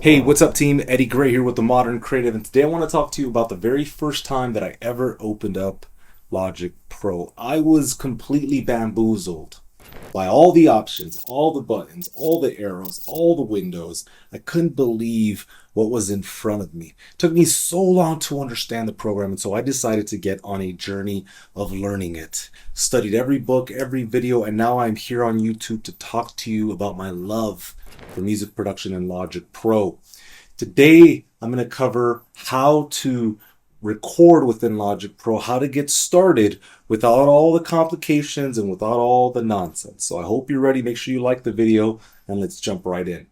Hey, what's up team? Eddie Gray here with The Modern Creative, and today I want to talk to you about the very first time that I ever opened up Logic Pro. I was completely bamboozled by all the options, all the buttons, all the arrows, all the windows. I couldn't believe what was in front of me. It took me so long to understand the program, and so I decided to get on a journey of learning it. Studied every book, every video, and now I'm here on YouTube to talk to you about my love for music production in Logic Pro. Today, I'm going to cover how to record within Logic Pro, how to get started without all the complications and without all the nonsense. So I hope you're ready. Make sure you like the video and let's jump right in.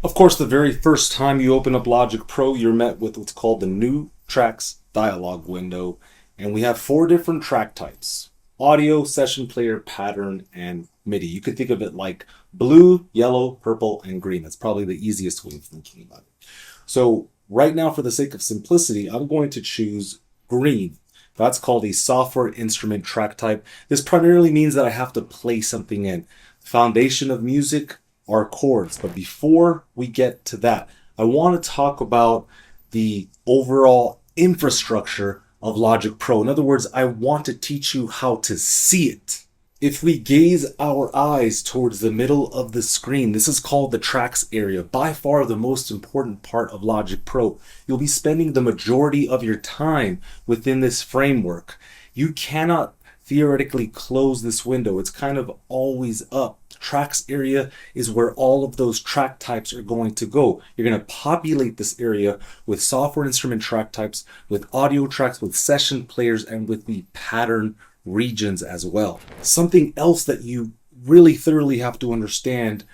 Of course, the very first time you open up Logic Pro, you're met with what's called the New Tracks dialog window. And we have four different track types: audio, session player, pattern, and MIDI. You could think of it like blue, yellow, purple, and green. That's probably the easiest way of thinking about it. So right now, for the sake of simplicity, I'm going to choose green. That's called a software instrument track type. This primarily means that I have to play something in. The foundation of music are chords. But before we get to that, I want to talk about the overall infrastructure of Logic Pro. In other words, I want to teach you how to see it. If we gaze our eyes towards the middle of the screen, this is called the tracks area, by far the most important part of Logic Pro. You'll be spending the majority of your time within this framework. You cannot theoretically close this window. It's kind of always up. The tracks area is where all of those track types are going to go. You're going to populate this area with software instrument track types, with audio tracks, with session players, and with the pattern regions as well. Something else that you really thoroughly have to understand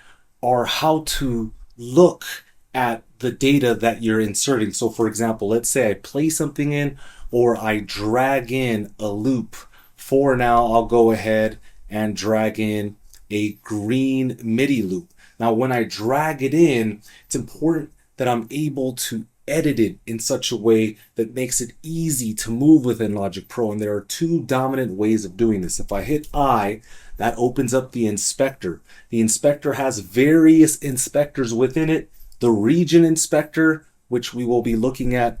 are how to look at the data that you're inserting. So for example, let's say I play something in or I drag in a loop. For now, I'll go ahead and drag in a green MIDI loop. Now, when I drag it in, it's important that I'm able to edit it in such a way that makes it easy to move within Logic Pro. And there are two dominant ways of doing this. If I hit I, that opens up the inspector. The inspector has various inspectors within it. The region inspector, which we will be looking at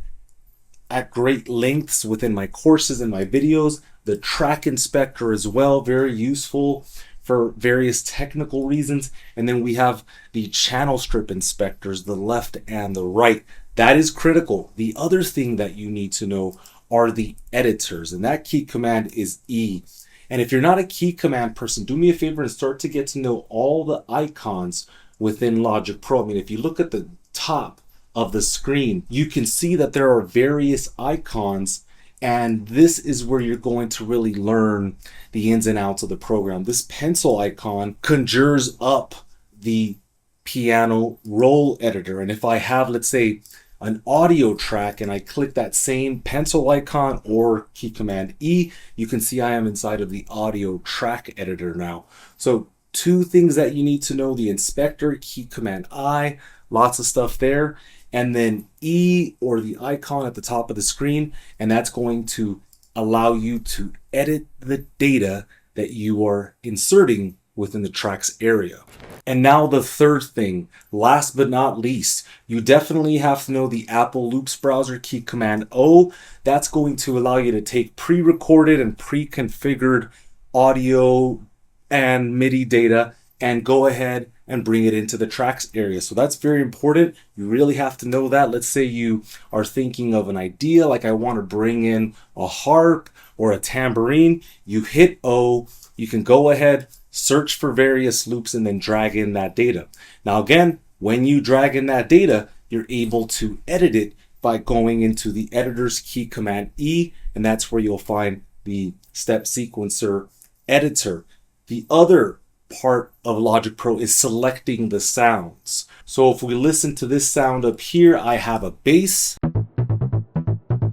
great lengths within my courses and my videos. The track inspector as well, very useful for various technical reasons. And then we have the channel strip inspectors, the left and the right. That is critical. The other thing that you need to know are the editors, and that key command is E. And if you're not a key command person, do me a favor and start to get to know all the icons within Logic Pro. I mean, if you look at the top of the screen, you can see that there are various icons, and this is where you're going to really learn the ins and outs of the program. This pencil icon conjures up the piano roll editor, and if I have, let's say, an audio track and I click that same pencil icon or key command E, you can see I am inside of the audio track editor now. So two things that you need to know: the inspector, key command I, lots of stuff there, and then E, or the icon at the top of the screen, and that's going to allow you to edit the data that you are inserting within the tracks area. And now the third thing, last but not least, you definitely have to know the Apple Loops browser, key command O. That's going to allow you to take pre-recorded and pre-configured audio and MIDI data and go ahead and bring it into the tracks area. So that's very important. You really have to know that. Let's say you are thinking of an idea, like I want to bring in a harp or a tambourine. You hit O, you can go ahead, search for various loops, and then drag in that data. Now again, when you drag in that data, you're able to edit it by going into the editor's key command E, and that's where you'll find the step sequencer editor. The other part of Logic Pro is selecting the sounds. So if we listen to this sound up here, I have a bass,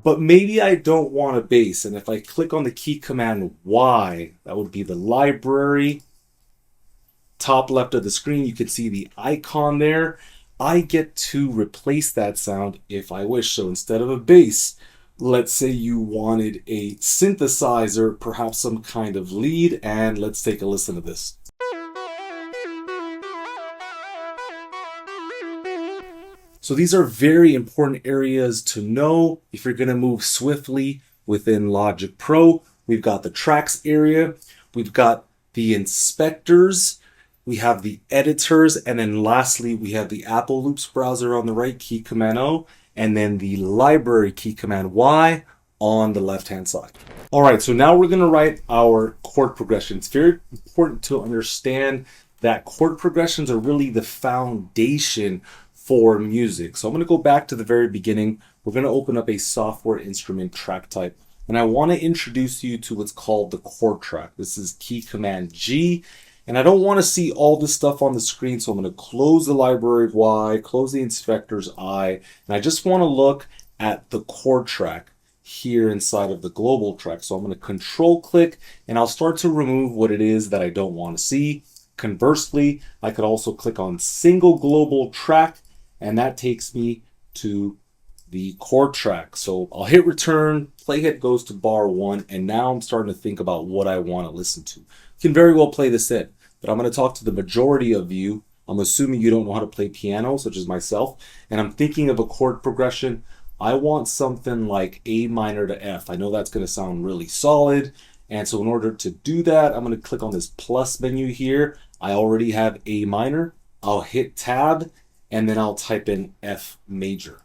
but maybe I don't want a bass. And if I click on the key command Y, that would be the library. Top left of the screen, you can see the icon there. I get to replace that sound if I wish. So instead of a bass, let's say you wanted a synthesizer, perhaps some kind of lead, and let's take a listen to this. So these are very important areas to know if you're going to move swiftly within Logic Pro. We've got the tracks area, we've got the inspectors, we have the editors, and then lastly, we have the Apple Loops browser on the right, key command O, and then the library key command Y on the left-hand side. All right, so now we're going to write our chord progression. It's very important to understand that chord progressions are really the foundation for music. So I'm going to go back to the very beginning. We're going to open up a software instrument track type, and I want to introduce you to what's called the chord track. This is key command G, and I don't want to see all this stuff on the screen, so I'm going to close the library Y, close the inspectors I, and I just want to look at the chord track here inside of the global track. So I'm going to control click, and I'll start to remove what it is that I don't want to see. Conversely, I could also click on single global track, and that takes me to the chord track. So I'll hit return, playhead goes to bar 1, and now I'm starting to think about what I want to listen to. You can very well play this in, but I'm going to talk to the majority of you. I'm assuming you don't know how to play piano, such as myself, and I'm thinking of a chord progression. I want something like A minor to F. I know that's going to sound really solid, and so in order to do that, I'm going to click on this plus menu here. I already have A minor. I'll hit tab, and then I'll type in F major.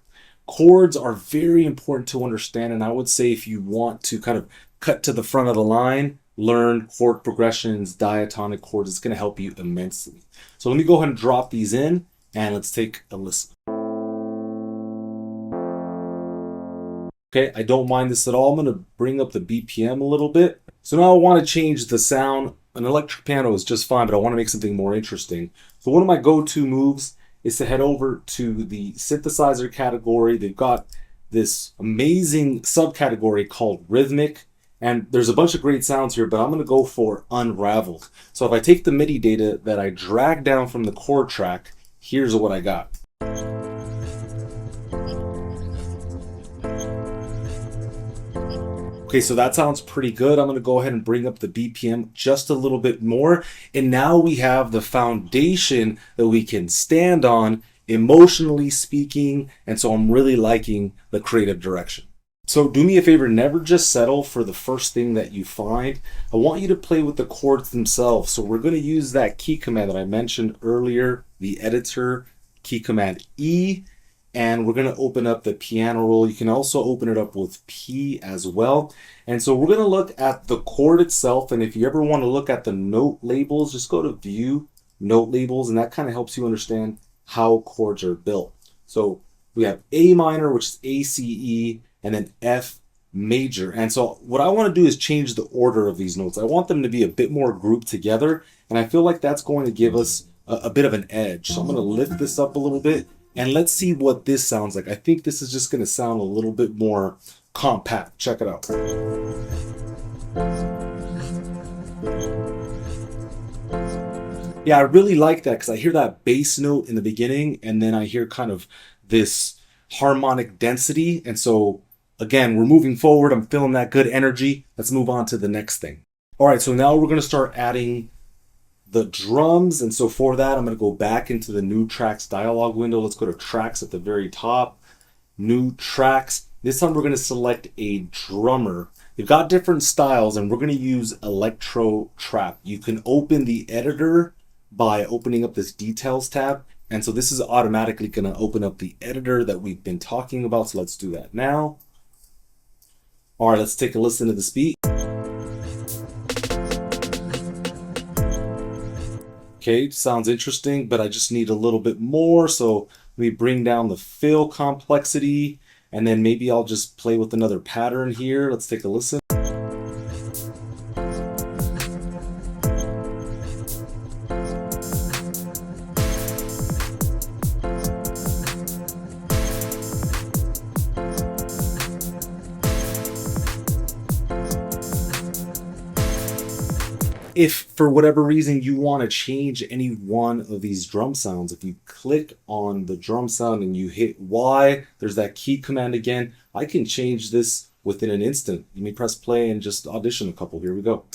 Chords are very important to understand, and I would say if you want to kind of cut to the front of the line, learn chord progressions, diatonic chords, it's going to help you immensely. So let me go ahead and drop these in, and let's take a listen. Okay, I don't mind this at all. I'm going to bring up the BPM a little bit. So now I want to change the sound. An electric piano is just fine, but I want to make something more interesting. So one of my go-to moves is to head over to the synthesizer category. They've got this amazing subcategory called rhythmic, and there's a bunch of great sounds here, but I'm going to go for unraveled. So if I take the MIDI data that I dragged down from the chord track, here's what I got. Okay, so that sounds pretty good. I'm going to go ahead and bring up the BPM just a little bit more. And now we have the foundation that we can stand on, emotionally speaking. And so I'm really liking the creative direction. So do me a favor, never just settle for the first thing that you find. I want you to play with the chords themselves. So we're going to use that key command that I mentioned earlier, the editor, key command E. And we're going to open up the piano roll. You can also open it up with P as well. And so we're going to look at the chord itself. And if you ever want to look at the note labels, just go to View, Note Labels, and that kind of helps you understand how chords are built. So we have A minor, which is A, C, E, and then F major. And so what I want to do is change the order of these notes. I want them to be a bit more grouped together. And I feel like that's going to give us a bit of an edge. So I'm going to lift this up a little bit. And let's see what this sounds like. I think this is just going to sound a little bit more compact. Check it out. Yeah, I really like that because I hear that bass note in the beginning, and then I hear kind of this harmonic density. And so, again, we're moving forward. I'm feeling that good energy. Let's move on to the next thing. All right, so now we're going to start adding the drums, and so for that I'm going to go back into the new tracks dialog window. Let's go to tracks at the very top, new tracks. This time we're going to select a drummer. They've got different styles, and we're going to use electro trap. You can open the editor by opening up this details tab, and so this is automatically going to open up the editor that we've been talking about. So let's do that now. All right, let's take a listen to this beat. Okay, sounds interesting, but I just need a little bit more. So let me bring down the fill complexity, and then maybe I'll just play with another pattern here. Let's take a listen. If for whatever reason you want to change any one of these drum sounds, if you click on the drum sound and you hit Y, there's that key command again. I can change this within an instant. Let me press play and just audition a couple. Here we go.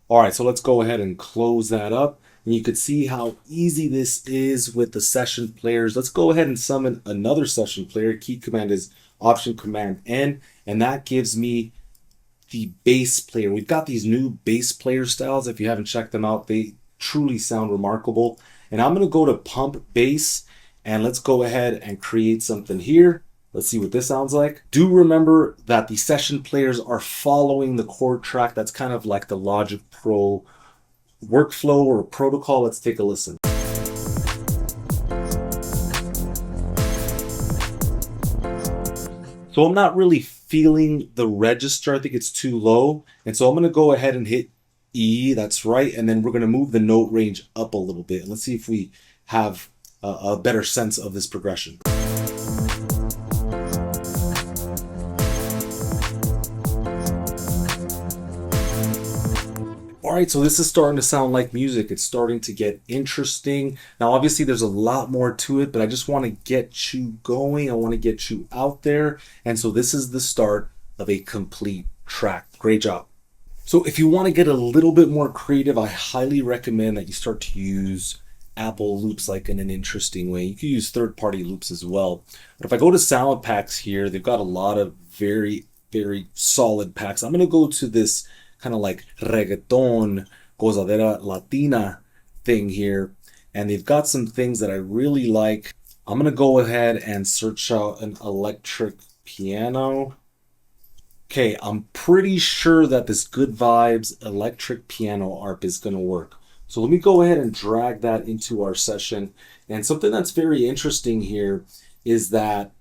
All right, so let's go ahead and close that up. And you could see how easy this is with the session players. Let's go ahead and summon another session player. Key command is Option Command N, and that gives me the bass player. We've got these new bass player styles. If you haven't checked them out, they truly sound remarkable. And I'm going to go to Pump Bass, and let's go ahead and create something here. Let's see what this sounds like. Do remember that the session players are following the chord track. That's kind of like the Logic Pro workflow or protocol. Let's take a listen. So I'm not really feeling the register. I think it's too low. And so I'm going to go ahead and hit E. That's right. And then we're going to move the note range up a little bit. Let's see if we have a better sense of this progression. All right, so this is starting to sound like music. It's starting to get interesting. Now, obviously, there's a lot more to it, but I just want to get you going. I want to get you out there. And so this is the start of a complete track. Great job. So if you want to get a little bit more creative, I highly recommend that you start to use Apple loops like in an interesting way. You can use third-party loops as well. But if I go to sound packs here, they've got a lot of very, very solid packs. I'm going to go to this kind of like reggaeton, gozadera latina thing here. And they've got some things that I really like. I'm going to go ahead and search out an electric piano. Okay, I'm pretty sure that this Good Vibes electric piano ARP is going to work. So let me go ahead and drag that into our session. And something that's very interesting here is that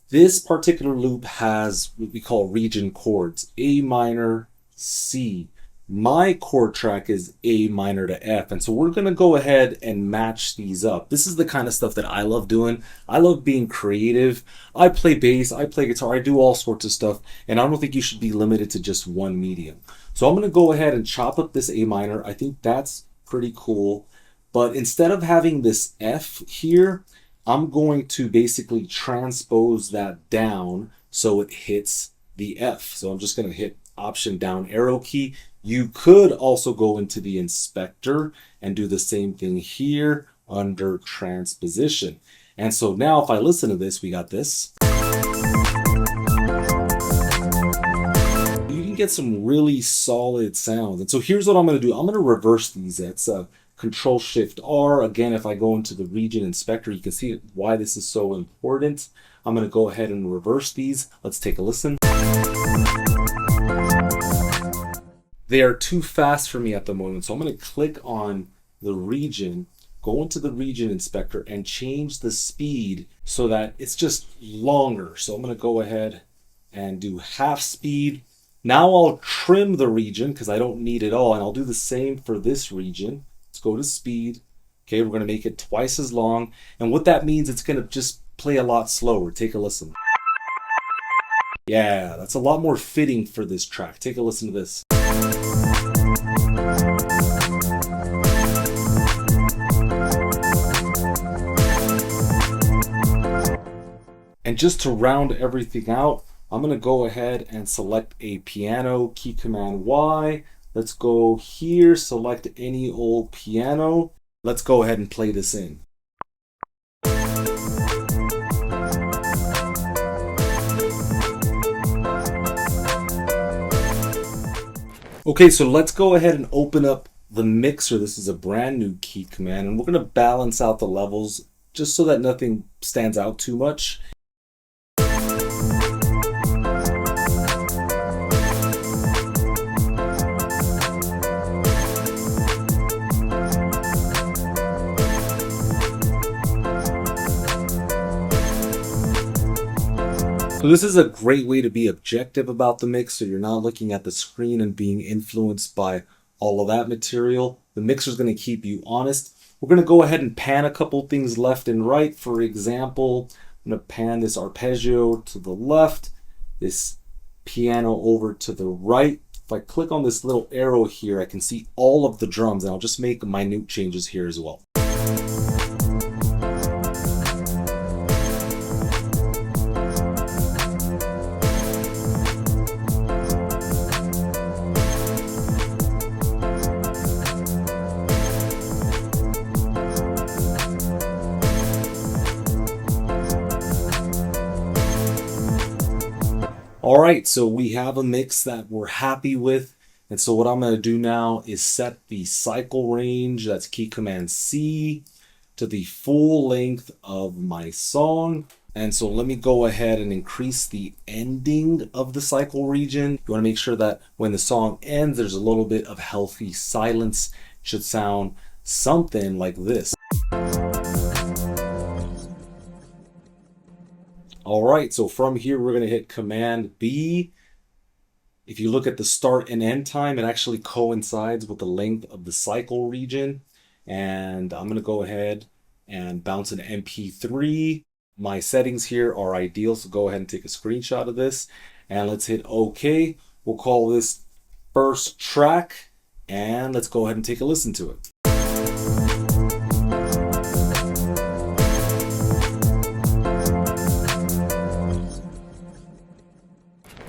this particular loop has what we call region chords, A minor, C. My chord track is A minor to F. And so we're going to go ahead and match these up. This is the kind of stuff that I love doing. I love being creative. I play bass, I play guitar, I do all sorts of stuff. And I don't think you should be limited to just one medium. So I'm going to go ahead and chop up this A minor. I think that's pretty cool. But instead of having this F here, I'm going to basically transpose that down so it hits the F. So I'm just going to hit Option down arrow key. You could also go into the inspector and do the same thing here under transposition. And so now if I listen to this, we got this. You can get some really solid sounds. And so here's what I'm going to do. I'm going to reverse these. It's Control Shift R. Again, if I go into the region inspector, you can see why this is so important. I'm going to go ahead and reverse these. Let's take a listen. They are too fast for me at the moment. So I'm going to click on the region, go into the region inspector and change the speed so that it's just longer. So I'm going to go ahead and do half speed. Now I'll trim the region because I don't need it all. And I'll do the same for this region. Let's go to speed. Okay, we're going to make it twice as long. And what that means, it's going to just play a lot slower. Take a listen. Yeah, that's a lot more fitting for this track. Take a listen to this. And just to round everything out, I'm going to go ahead and select a piano, key command Y. Let's go here, select any old piano. Let's go ahead and play this in. Okay, so let's go ahead and open up the mixer. This is a brand new key command, and we're going to balance out the levels just so that nothing stands out too much. So this is a great way to be objective about the mix, so you're not looking at the screen and being influenced by all of that material. The mixer is going to keep you honest. We're going to go ahead and pan a couple things left and right. For example, I'm going to pan this arpeggio to the left, this piano over to the right. If I click on this little arrow here, I can see all of the drums, and I'll just make minute changes here as well. All right, so we have a mix that we're happy with. And so what I'm going to do now is set the cycle range, that's key command C, to the full length of my song. And so let me go ahead and increase the ending of the cycle region. You want to make sure that when the song ends, there's a little bit of healthy silence. It should sound something like this. All right, so from here, we're going to hit Command B. If you look at the start and end time, it actually coincides with the length of the cycle region. And I'm going to go ahead and bounce an MP3. My settings here are ideal, so go ahead and take a screenshot of this. And let's hit OK. We'll call this first track, and let's go ahead and take a listen to it.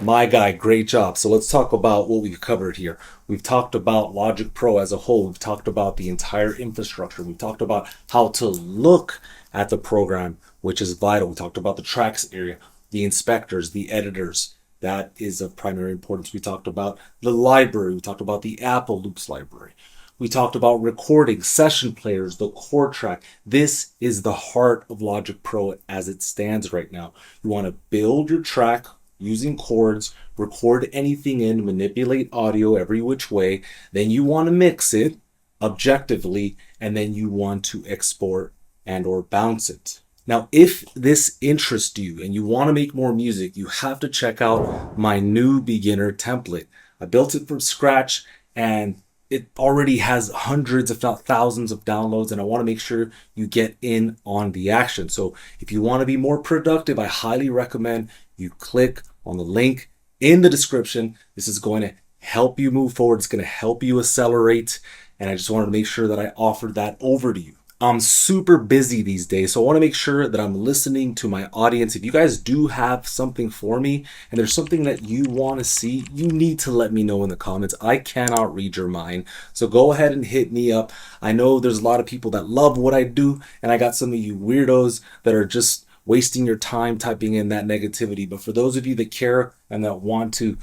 My guy, great job. So let's talk about what we've covered here. We've talked about Logic Pro as a whole. We've talked about the entire infrastructure. We've talked about how to look at the program, which is vital. We talked about the tracks area, the inspectors, the editors. That is of primary importance. We talked about the library. We talked about the Apple Loops library. We talked about recording, session players, the chord track. This is the heart of Logic Pro as it stands right now. You want to build your track using chords, record anything in, manipulate audio every which way. Then you want to mix it objectively, and then you want to export and or bounce it. Now, if this interests you and you want to make more music, you have to check out my new beginner template. I built it from scratch, and it already has hundreds, if not thousands of downloads, and I want to make sure you get in on the action. So if you want to be more productive, I highly recommend you click on the link in the description. This is going to help you move forward. It's going to help you accelerate. And I just wanted to make sure that I offered that over to you. I'm super busy these days, so I want to make sure that I'm listening to my audience. If you guys do have something for me and there's something that you want to see, you need to let me know in the comments. I cannot read your mind, so go ahead and hit me up. I know there's a lot of people that love what I do, and I got some of you weirdos that are just wasting your time typing in that negativity. But for those of you that care and that want to,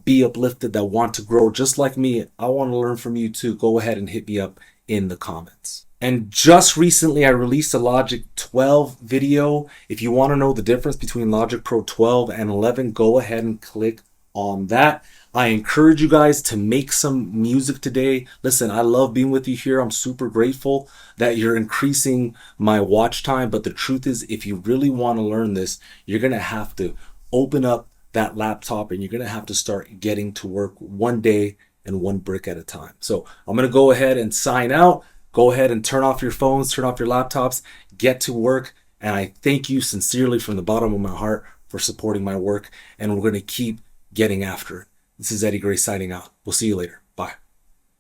be uplifted, that want to grow just like me, I want to learn from you too. Go ahead and hit me up in the comments. And just recently, I released a Logic 12 video. If you want to know the difference between Logic Pro 12 and 11, go ahead and click on that. I encourage you guys to make some music today. Listen, I love being with you here. I'm super grateful that you're increasing my watch time. But the truth is, if you really want to learn this, you're going to have to open up that laptop and you're going to have to start getting to work one day and one brick at a time. So I'm going to go ahead and sign out. Go ahead and turn off your phones, turn off your laptops, get to work. And I thank you sincerely from the bottom of my heart for supporting my work. And we're going to keep getting after it. This is Eddie Gray signing out. We'll see you later.